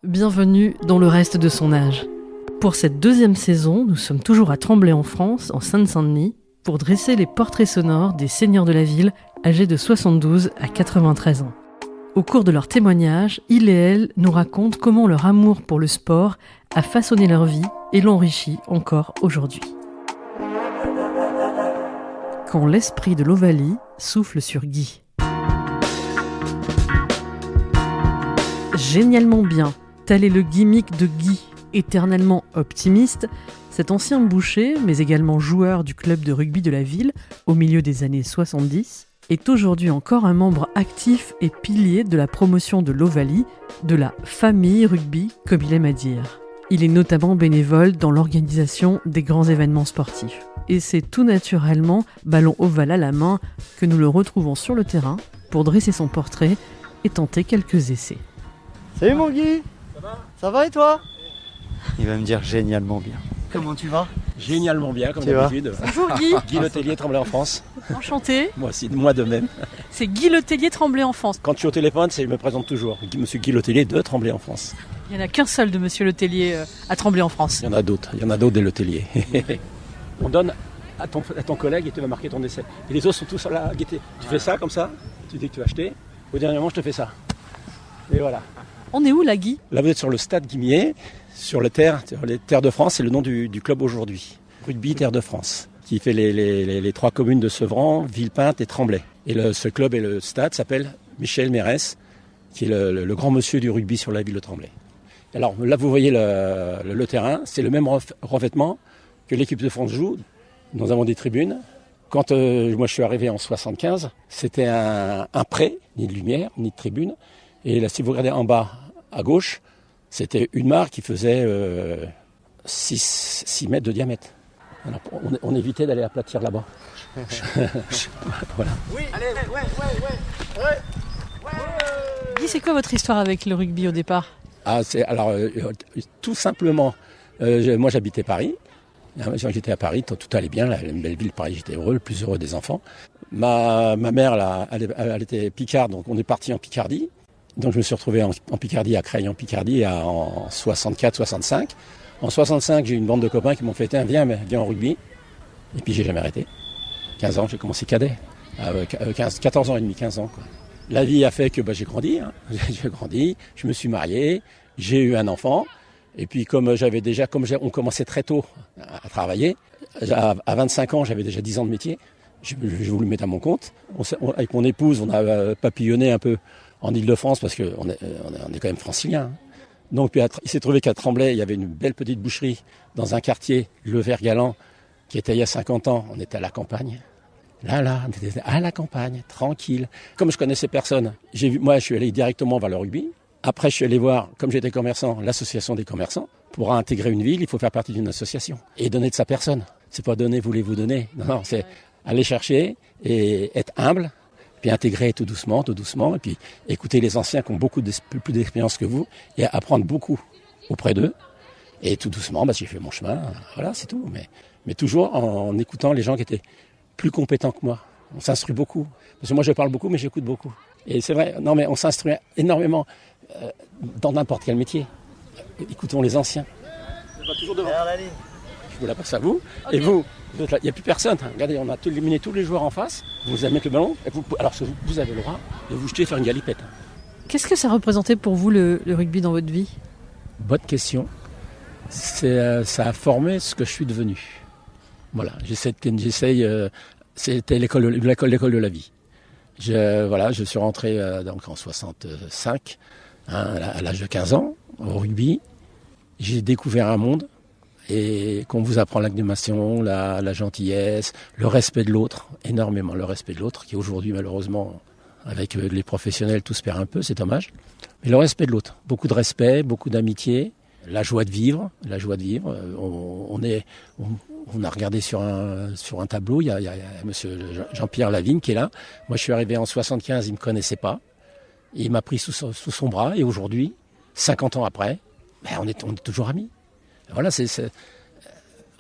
Bienvenue dans le reste de son âge. Pour cette deuxième saison, nous sommes toujours à Tremblay en France, en Seine-Saint-Denis, pour dresser les portraits sonores des seigneurs de la ville âgés de 72 à 93 ans. Au cours de leurs témoignages, ils et elles nous racontent comment leur amour pour le sport a façonné leur vie et l'enrichit encore aujourd'hui. Quand l'esprit de l'Ovalie souffle sur Guy. Génialement bien, tel est le gimmick de Guy, éternellement optimiste. Cet ancien boucher, mais également joueur du club de rugby de la ville au milieu des années 70, est aujourd'hui encore un membre actif et pilier de la promotion de l'Ovalie, de la famille rugby, comme il aime à dire. Il est notamment bénévole dans l'organisation des grands événements sportifs. Et c'est tout naturellement, ballon ovale à la main, que nous le retrouvons sur le terrain pour dresser son portrait et tenter quelques essais. Salut mon Guy. Ça va et toi? Il va me dire génialement bien. Comment tu vas? Génialement bien, comme Tu vas d'habitude. Bonjour Guy. Guy Letellier, Tremblay en France. Enchanté. Moi aussi, moi de même. C'est Guy Letellier, Tremblay en France. Quand je suis au téléphone, je me présente toujours. Monsieur Guy Letellier de Tremblay en France. Il n'y en a qu'un seul de Monsieur Letellier à Tremblay en France. Il y en a d'autres des Letellier. On donne à ton collègue et tu vas marquer ton essai. Et les autres sont tous là à guetter. Tu fais ça comme ça, tu dis que tu vas acheter. Au dernier moment, je te fais ça. Et voilà. On est où là, Guy? Là, vous êtes sur le stade Guimier, sur les Terres de France, c'est le nom du club aujourd'hui. Rugby Terres de France, qui fait les trois communes de Sevran, Villepinte et Tremblay. Et ce club et le stade s'appelle Michel Mérès, qui est le grand monsieur du rugby sur la ville de Tremblay. Alors là, vous voyez le terrain, c'est le même revêtement que l'équipe de France joue. Nous avons des tribunes. Quand moi je suis arrivé en 75, c'était un pré, ni de lumière, ni de tribune. Et là, si vous regardez en bas à gauche, c'était une mare qui faisait 6 mètres de diamètre. Alors, on évitait d'aller aplatir là-bas. Voilà. Oui, allez, ouais. Guy, c'est quoi votre histoire avec le rugby au départ? Tout simplement, moi j'habitais Paris. J'étais à Paris, tout allait bien, une belle ville, Paris, j'étais heureux, le plus heureux des enfants. Ma mère, là, elle était picarde, donc on est parti en Picardie. Donc je me suis retrouvé en Picardie, à Creil en Picardie, en 64-65. En 65, j'ai eu une bande de copains qui m'ont fait « viens au rugby ». Et puis j'ai jamais arrêté. 15 ans, j'ai commencé cadet. 14 ans et demi, 15 ans. Quoi. La vie a fait que j'ai grandi. J'ai grandi, je me suis marié, j'ai eu un enfant. Et puis on commençait très tôt à travailler. À 25 ans, j'avais déjà 10 ans de métier. J'ai voulu me mettre à mon compte. Avec mon épouse, on a papillonné un peu en Ile-de-France parce qu'on est quand même franciliens. Donc puis, il s'est trouvé qu'à Tremblay, il y avait une belle petite boucherie dans un quartier, Le Vert-Galant, qui était il y a 50 ans. On était à la campagne. Là, on était à la campagne, tranquille. Comme je connaissais personne, moi je suis allé directement vers le rugby. Après, je suis allé voir, comme j'étais commerçant, l'association des commerçants. Pour intégrer une ville, il faut faire partie d'une association et donner de sa personne. C'est pas donner, voulez-vous donner. Non, c'est aller chercher et être humble, puis intégrer tout doucement, et puis écouter les anciens qui ont plus d'expérience que vous et apprendre beaucoup auprès d'eux. Et tout doucement, j'ai fait mon chemin, voilà, c'est tout. Mais toujours en écoutant les gens qui étaient plus compétents que moi. On s'instruit beaucoup. Parce que moi, je parle beaucoup, mais j'écoute beaucoup. Et c'est vrai, mais on s'instruit énormément dans n'importe quel métier. Écoutons les anciens. Je vais toujours devant la ligne. Je vous la passe à vous. Okay. Et vous êtes là. Il n'y a plus personne. Regardez, on a éliminé tous les joueurs en face. Vous allez mettre le ballon. Et vous avez le droit de vous jeter et faire une galipette. Qu'est-ce que ça représentait pour vous le rugby dans votre vie? Bonne question. Ça a formé ce que je suis devenu. Voilà, c'était l'école de la vie. Je suis rentré donc en 65, à l'âge de 15 ans, au rugby. J'ai découvert un monde et qu'on vous apprend l'animation, la gentillesse, le respect de l'autre, énormément le respect de l'autre, qui aujourd'hui malheureusement, avec les professionnels, tout se perd un peu, c'est dommage. Mais le respect de l'autre, beaucoup de respect, beaucoup d'amitié, la joie de vivre. On a regardé sur un tableau, il y a monsieur Jean-Pierre Lavigne qui est là. Moi, je suis arrivé en 75, il ne me connaissait pas. Il m'a pris sous son bras et aujourd'hui, 50 ans après, on est toujours amis. Voilà, c'est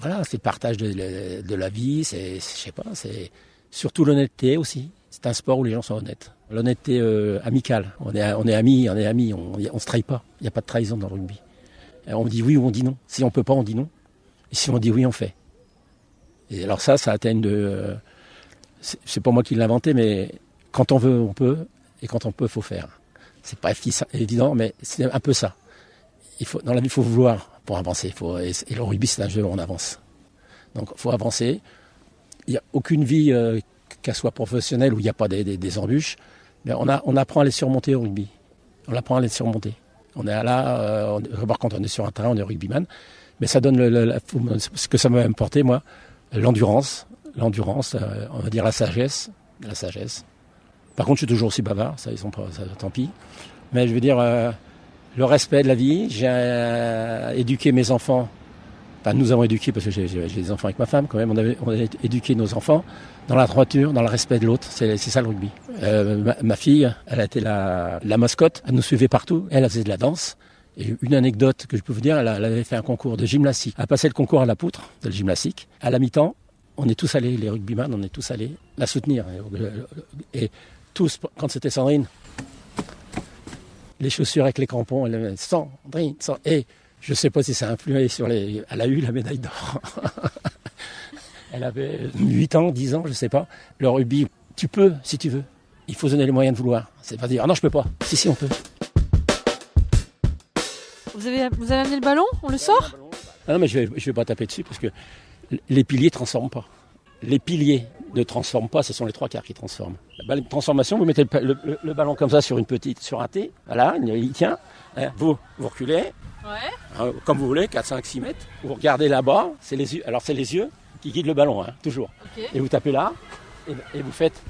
le partage de la vie, c'est surtout l'honnêteté aussi. C'est un sport où les gens sont honnêtes. L'honnêteté amicale. On est amis, on se trahit pas. Il n'y a pas de trahison dans le rugby. On dit oui ou on dit non. Si on peut pas, on dit non. Et si on dit oui, on fait. Et alors ça atteint de... c'est pas moi qui l'ai inventé, mais quand on veut, on peut. Et quand on peut, il faut faire. C'est pas évident, mais c'est un peu ça. Dans la vie, il faut vouloir pour avancer. Et le rugby, c'est un jeu où on avance. Donc, il faut avancer. Il n'y a aucune vie, qu'elle soit professionnelle, où il n'y a pas des embûches. Mais on apprend à les surmonter au rugby. On apprend à les surmonter. On est là, quand on est sur un terrain, on est rugbyman. Mais ça donne ce que ça m'a apporté, moi, l'endurance, on va dire la sagesse. Par contre, je suis toujours aussi bavard, ça, tant pis. Mais je veux dire, le respect de la vie. J'ai éduqué mes enfants. Enfin, nous avons éduqué, parce que j'ai des enfants avec ma femme quand même. On a éduqué nos enfants dans la droiture, dans le respect de l'autre. C'est ça le rugby. Ma fille, elle a été la mascotte. Elle nous suivait partout. Elle faisait de la danse. Et une anecdote que je peux vous dire, elle avait fait un concours de gymnastique. Elle a passé le concours à la poutre de gymnastique. À la mi-temps, on est tous allés, les rugbyman, on est tous allés la soutenir. Et tous, quand c'était Sandrine, les chaussures avec les crampons, Sandrine. Et je ne sais pas si ça a influé elle a eu la médaille d'or. Elle avait 8 ans, 10 ans, je ne sais pas. Le rugby, tu peux si tu veux. Il faut donner les moyens de vouloir. C'est pas dire, ah non, je peux pas. Si, on peut. Vous avez amené le ballon? On le sort? Ah non, mais je vais pas taper dessus parce que les piliers ne transforment pas. Les piliers ne transforment pas, ce sont les 3/4 qui transforment. La transformation, vous mettez le ballon comme ça sur un T, voilà, il tient, vous reculez, comme vous voulez, 4, 5, 6 mètres, vous regardez là-bas, c'est les yeux qui guident le ballon, toujours. Okay. Et vous tapez là, et vous faites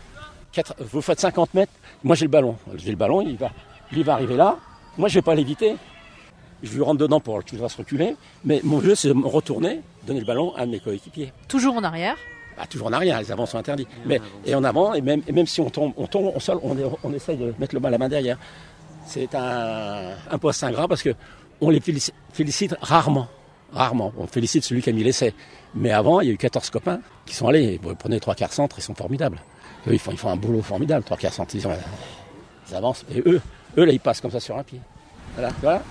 50 mètres, moi j'ai le ballon, il va arriver là, moi je ne vais pas l'éviter. Je lui rentre dedans pour qu'il va se reculer, mais mon jeu c'est de me retourner, donner le ballon à mes coéquipiers. Toujours en arrière? Toujours en arrière, les avants sont interdits. Et en avant, et même si on tombe au sol, on essaye de mettre la main derrière. C'est un poste ingrat parce qu'on les félicite rarement. On félicite celui qui a mis l'essai. Mais avant, il y a eu 14 copains qui sont allés. Vous prenez 3/4 centre, ils sont formidables. Eux, ils font un boulot formidable, 3/4 centre. Ils avancent. Et eux, là, ils passent comme ça sur un pied. Voilà.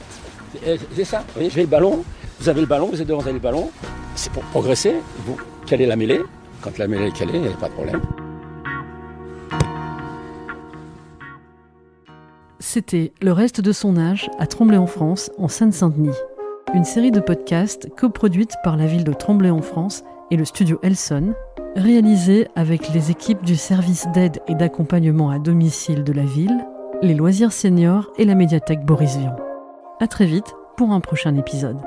C'est ça. Vous voyez, j'ai le ballon. Vous avez le ballon, vous êtes devant le ballon. C'est pour progresser. Vous calez la mêlée. Quand la mêlée est calée, il n'y a pas de problème. C'était Le reste de son âge à Tremblay-en-France, en Seine-Saint-Denis. Une série de podcasts coproduite par la ville de Tremblay-en-France et le studio Elson, réalisée avec les équipes du service d'aide et d'accompagnement à domicile de la ville, les loisirs seniors et la médiathèque Boris Vian. À très vite pour un prochain épisode.